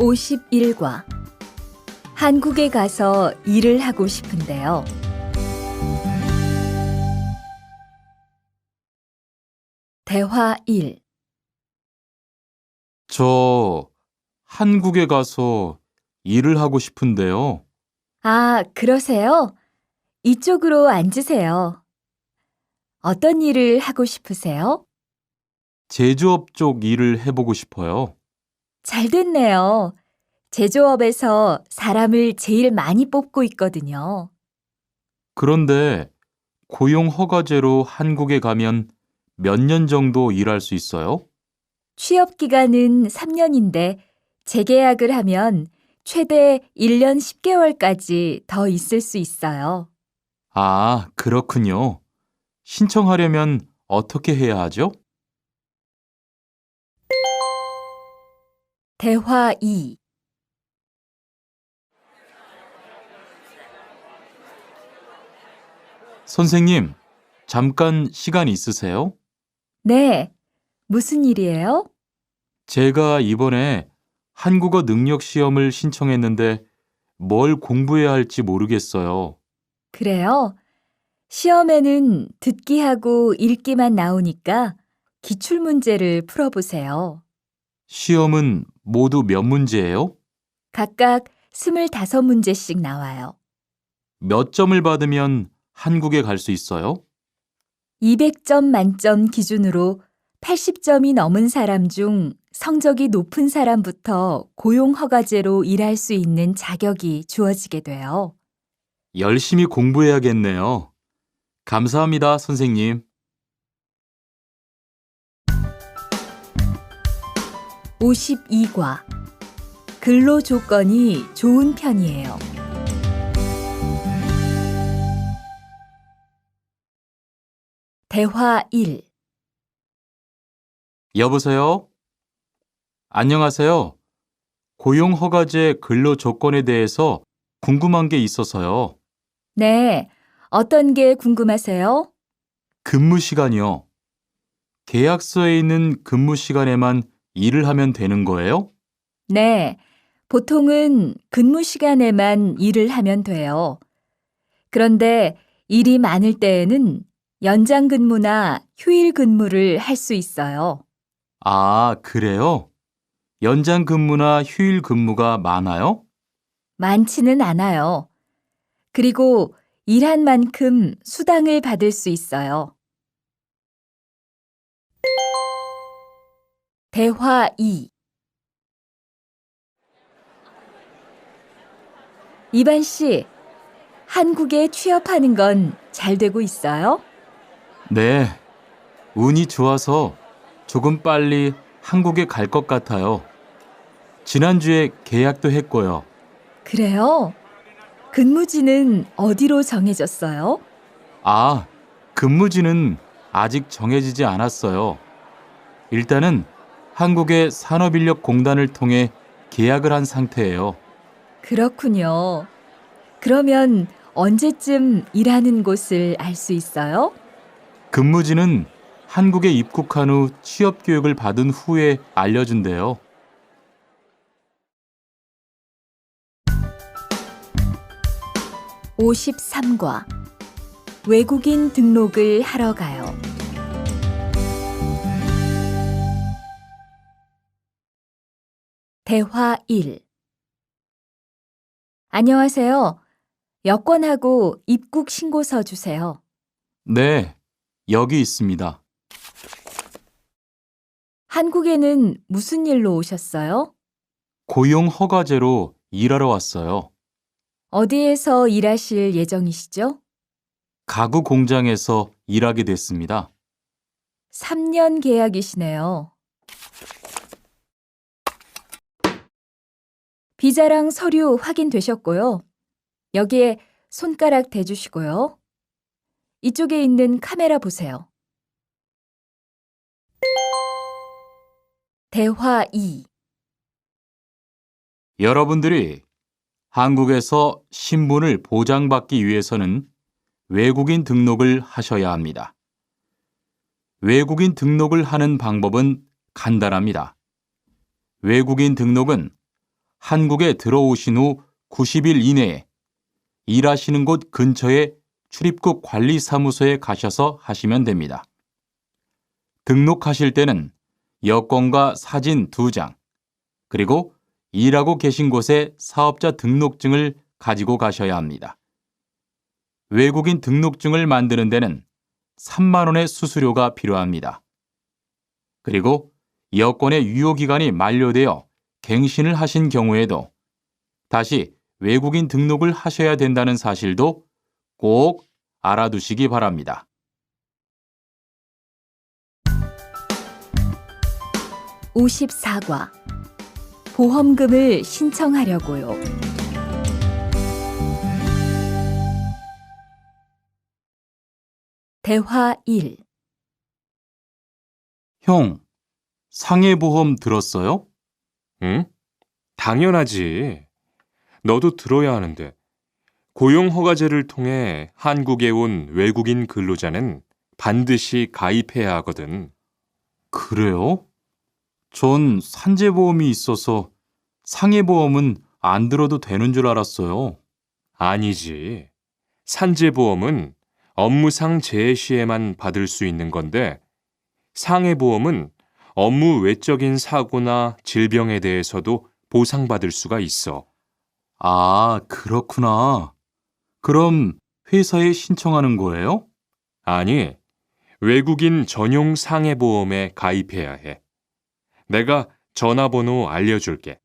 51과 한국에 가서 일을 하고 싶은데요. 대화 1. 저 한국에 가서 일을 하고 싶은데요. 아, 그러세요? 이쪽으로 앉으세요. 어떤 일을 하고 싶으세요? 제조업 쪽 일을 해보고 싶어요. 잘 됐네요. 제조업에서 사람을 제일 많이 뽑고 있거든요. 그런데 고용 허가제로 한국에 가면 몇 년 정도 일할 수 있어요? 취업 기간은 3년인데 재계약을 하면 최대 1년 10개월까지 더 있을 수 있어요. 아, 그렇군요. 신청하려면 어떻게 해야 하죠? 대화 2. 선생님, 잠깐 시간 있으세요? 네, 무슨 일이에요? 제가 이번에 한국어 능력 시험을 신청했는데 뭘 공부해야 할지 모르겠어요. 그래요? 시험에는 듣기하고 읽기만 나오니까 기출문제를 풀어보세요. 시험은 모두 몇 문제예요? 각각 25문제씩 나와요. 몇 점을 받으면 한국에 갈 수 있어요? 200점 만점 기준으로 80점이 넘은 사람 중 성적이 높은 사람부터 고용허가제로 일할 수 있는 자격이 주어지게 돼요. 열심히 공부해야겠네요. 감사합니다, 선생님. 52과 근로 조건이 좋은 편이에요. 대화 1. 여보세요? 안녕하세요. 고용허가제 근로 조건에 대해서 궁금한 게 있어서요. 네, 어떤 게 궁금하세요? 근무 시간이요. 계약서에 있는 근무 시간에만 일을 하면 되는 거예요? 네, 보통은 근무 시간에만 일을 하면 돼요. 그런데 일이 많을 때에는 연장 근무나 휴일 근무를 할 수 있어요. 아, 그래요? 연장 근무나 휴일 근무가 많아요? 많지는 않아요. 그리고 일한 만큼 수당을 받을 수 있어요. 대화 2. 이반 씨, 한국에 취업하는 건 잘 되고 있어요? 네, 운이 좋아서 조금 빨리 한국에 갈 것 같아요. 지난주에 계약도 했고요. 그래요? 근무지는 어디로 정해졌어요? 아, 근무지는 아직 정해지지 않았어요. 일단은 한국의 산업인력공단을 통해 계약을 한 상태예요. 그렇군요. 그러면 언제쯤 일하는 곳을 알 수 있어요? 근무지는 한국에 입국한 후 취업 교육을 받은 후에 알려준대요. 53과 외국인 등록을 하러 가요. 대화 1. 안녕하세요. 여권하고 입국 신고서 주세요. 네, 여기 있습니다. 한국에는 무슨 일로 오셨어요? 고용 허가제로 일하러 왔어요. 어디에서 일하실 예정이시죠? 가구 공장에서 일하게 됐습니다. 3년 계약이시네요. 비자랑 서류 확인되셨고요. 여기에 손가락 대주시고요. 이쪽에 있는 카메라 보세요. 대화 2. 여러분들이 한국에서 신분을 보장받기 위해서는 외국인 등록을 하셔야 합니다. 외국인 등록을 하는 방법은 간단합니다. 외국인 등록은 한국에 들어오신 후 90일 이내에 일하시는 곳 근처의 출입국 관리사무소에 가셔서 하시면 됩니다. 등록하실 때는 여권과 사진 2장, 그리고 일하고 계신 곳의 사업자 등록증을 가지고 가셔야 합니다. 외국인 등록증을 만드는 데는 3만 원의 수수료가 필요합니다. 그리고 여권의 유효기간이 만료되어 갱신을 하신 경우에도 다시 외국인 등록을 하셔야 된다는 사실도 꼭 알아두시기 바랍니다. (54과) 보험금을 신청하려고요. 대화 1. 형, 상해보험 들었어요? 응? 당연하지. 너도 들어야 하는데. 고용허가제를 통해 한국에 온 외국인 근로자는 반드시 가입해야 하거든. 그래요? 전 산재보험이 있어서 상해보험은 안 들어도 되는 줄 알았어요. 아니지. 산재보험은 업무상 재해 시에만 받을 수 있는 건데, 상해보험은 업무 외적인 사고나 질병에 대해서도 보상받을 수가 있어. 아, 그렇구나. 그럼 회사에 신청하는 거예요? 아니, 외국인 전용 상해보험에 가입해야 해. 내가 전화번호 알려줄게.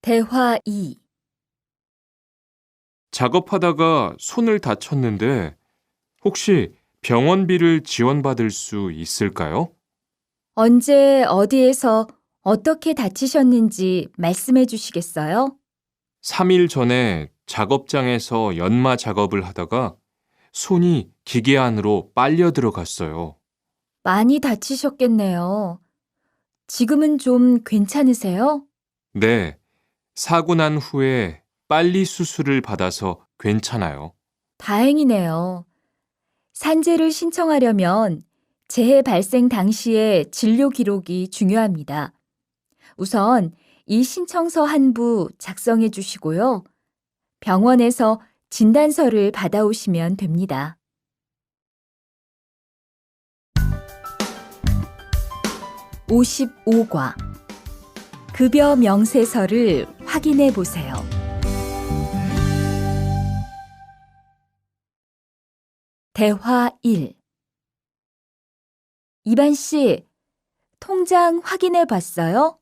대화 2. 작업하다가 손을 다쳤는데 혹시 병원비를 지원받을 수 있을까요? 언제 어디에서 어떻게 다치셨는지 말씀해 주시겠어요? 3일 전에 작업장에서 연마 작업을 하다가 손이 기계 안으로 빨려 들어갔어요. 많이 다치셨겠네요. 지금은 좀 괜찮으세요? 네, 사고 난 후에 빨리 수술을 받아서 괜찮아요. 다행이네요. 산재를 신청하려면 재해 발생 당시의 진료 기록이 중요합니다. 우선 이 신청서 한 부 작성해 주시고요. 병원에서 진단서를 받아오시면 됩니다. 55과 급여 명세서를 확인해 보세요. 대화 1. 이반 씨, 통장 확인해 봤어요?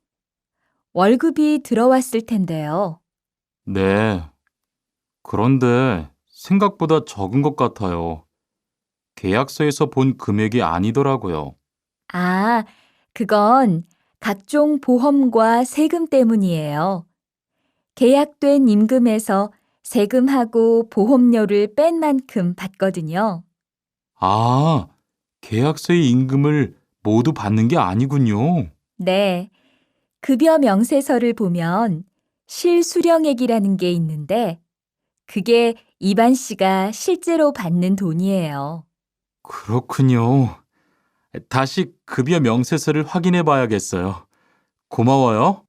월급이 들어왔을 텐데요. 네. 그런데 생각보다 적은 것 같아요. 계약서에서 본 금액이 아니더라고요. 아, 그건 각종 보험과 세금 때문이에요. 계약된 임금에서 세금하고 보험료를 뺀 만큼 받거든요. 아, 계약서의 임금을 모두 받는 게 아니군요. 네, 급여 명세서를 보면 실수령액이라는 게 있는데 그게 이반 씨가 실제로 받는 돈이에요. 그렇군요. 다시 급여 명세서를 확인해 봐야겠어요. 고마워요.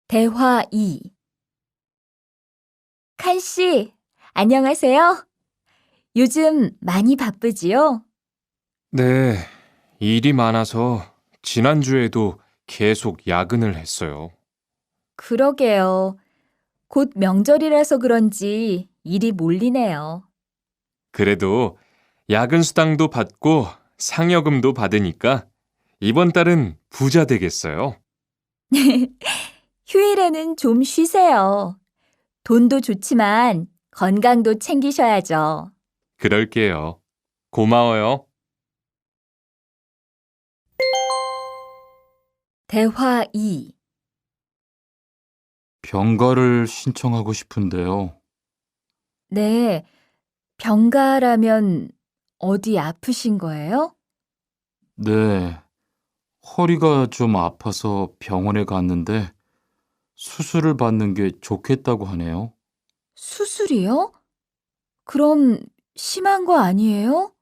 대화 2. 칸 씨, 안녕하세요. 요즘 많이 바쁘지요? 네, 일이 많아서 지난주에도 계속 야근을 했어요. 그러게요. 곧 명절이라서 그런지 일이 몰리네요. 그래도 야근 수당도 받고 상여금도 받으니까 이번 달은 부자 되겠어요. 휴일에는 좀 쉬세요. 돈도 좋지만 건강도 챙기셔야죠. 그럴게요. 고마워요. 대화 2. 병가를 신청하고 싶은데요. 네, 병가라면 어디 아프신 거예요? 네, 허리가 좀 아파서 병원에 갔는데 수술을 받는 게 좋겠다고 하네요. 수술이요? 그럼 심한 거 아니에요?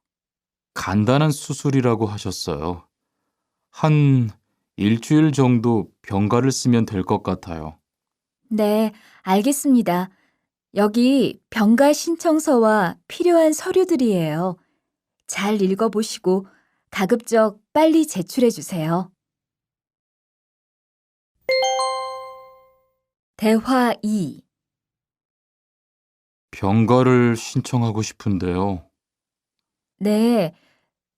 간단한 수술이라고 하셨어요. 한 일주일 정도 병가를 쓰면 될 것 같아요. 네, 알겠습니다. 여기 병가 신청서와 필요한 서류들이에요. 잘 읽어보시고 가급적 빨리 제출해 주세요. 대화 2. 병가를 신청하고 싶은데요. 네,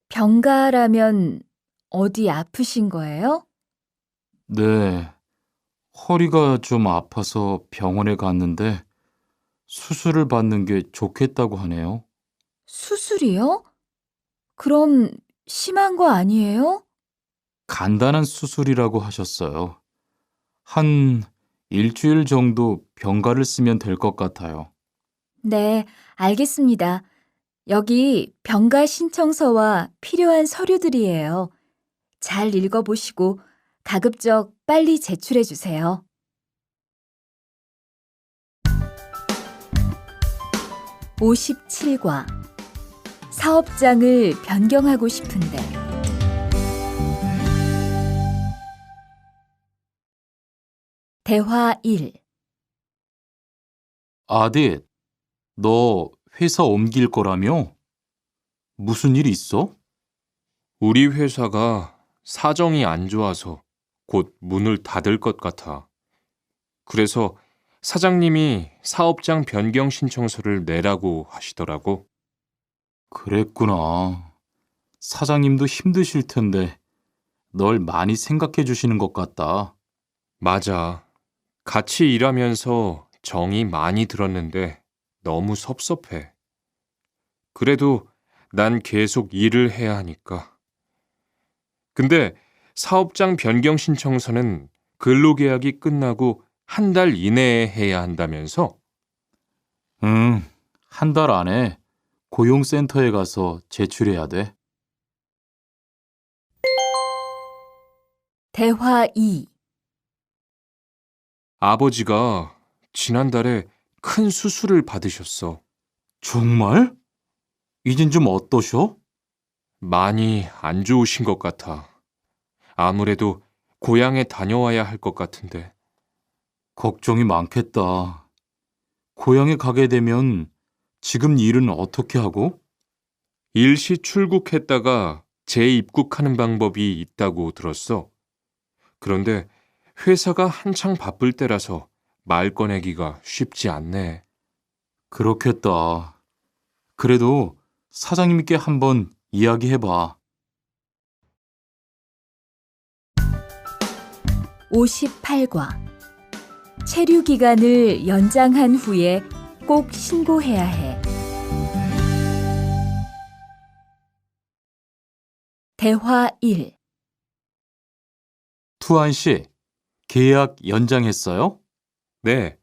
병가라면 어디 아프신 거예요? 네, 허리가 좀 아파서 병원에 갔는데 수술을 받는 게 좋겠다고 하네요. 수술이요? 그럼 심한 거 아니에요? 간단한 수술이라고 하셨어요. 한 일주일 정도 병가를 쓰면 될 것 같아요. 네, 알겠습니다. 여기 병가 신청서와 필요한 서류들이에요. 잘 읽어보시고 가급적 빨리 제출해 주세요. 57과 사업장을 변경하고 싶은데 대화 1. 아딧, 너 회사 옮길 거라며? 무슨 일 있어? 우리 회사가 사정이 안 좋아서 곧 문을 닫을 것 같아. 그래서 사장님이 사업장 변경 신청서를 내라고 하시더라고. 그랬구나. 사장님도 힘드실 텐데 널 많이 생각해 주시는 것 같다. 맞아. 같이 일하면서 정이 많이 들었는데 너무 섭섭해. 그래도 난 계속 일을 해야 하니까. 근데 사업장 변경 신청서는 근로계약이 끝나고 한 달 이내에 해야 한다면서? 응, 한 달 안에 고용센터에 가서 제출해야 돼. 대화 2. 아버지가 지난달에 큰 수술을 받으셨어. 정말? 이젠 좀 어떠셔? 많이 안 좋으신 것 같아. 아무래도 고향에 다녀와야 할 것 같은데. 걱정이 많겠다. 고향에 가게 되면 지금 일은 어떻게 하고? 일시 출국했다가 재입국하는 방법이 있다고 들었어. 그런데 회사가 한창 바쁠 때라서 말 꺼내기가 쉽지 않네. 그렇겠다. 그래도 사장님께 한번 이야기해봐. 58과 체류 기간을 연장한 후에 꼭 신고해야 해. 대화 1. 투안 씨, 계약 연장했어요? 네,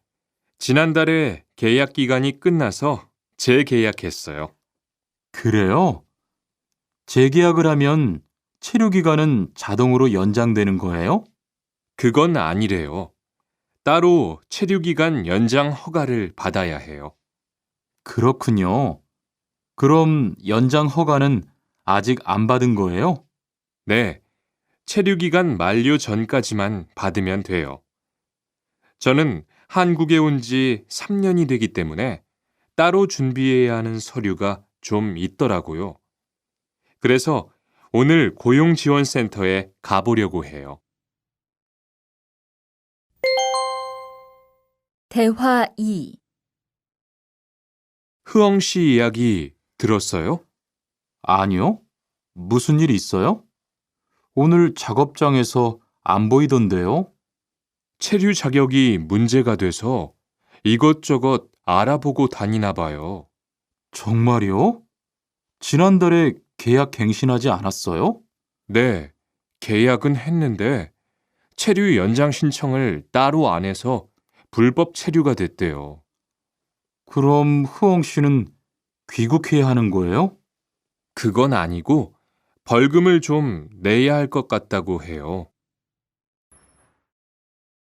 지난달에 계약 기간이 끝나서 재계약했어요. 그래요? 재계약을 하면 체류 기간은 자동으로 연장되는 거예요? 그건 아니래요. 따로 체류기간 연장 허가를 받아야 해요. 그렇군요. 그럼 연장 허가는 아직 안 받은 거예요? 네, 체류기간 만료 전까지만 받으면 돼요. 저는 한국에 온 지 3년이 되기 때문에 따로 준비해야 하는 서류가 좀 있더라고요. 그래서 오늘 고용지원센터에 가보려고 해요. 대화 2. 흐엉 씨 이야기 들었어요? 아니요. 무슨 일 있어요? 오늘 작업장에서 안 보이던데요? 체류 자격이 문제가 돼서 이것저것 알아보고 다니나 봐요. 정말요? 지난달에 계약 갱신하지 않았어요? 네, 계약은 했는데 체류 연장 신청을 따로 안 해서 불법 체류가 됐대요. 그럼 흐엉 씨는 귀국해야 하는 거예요? 그건 아니고 벌금을 좀 내야 할 것 같다고 해요.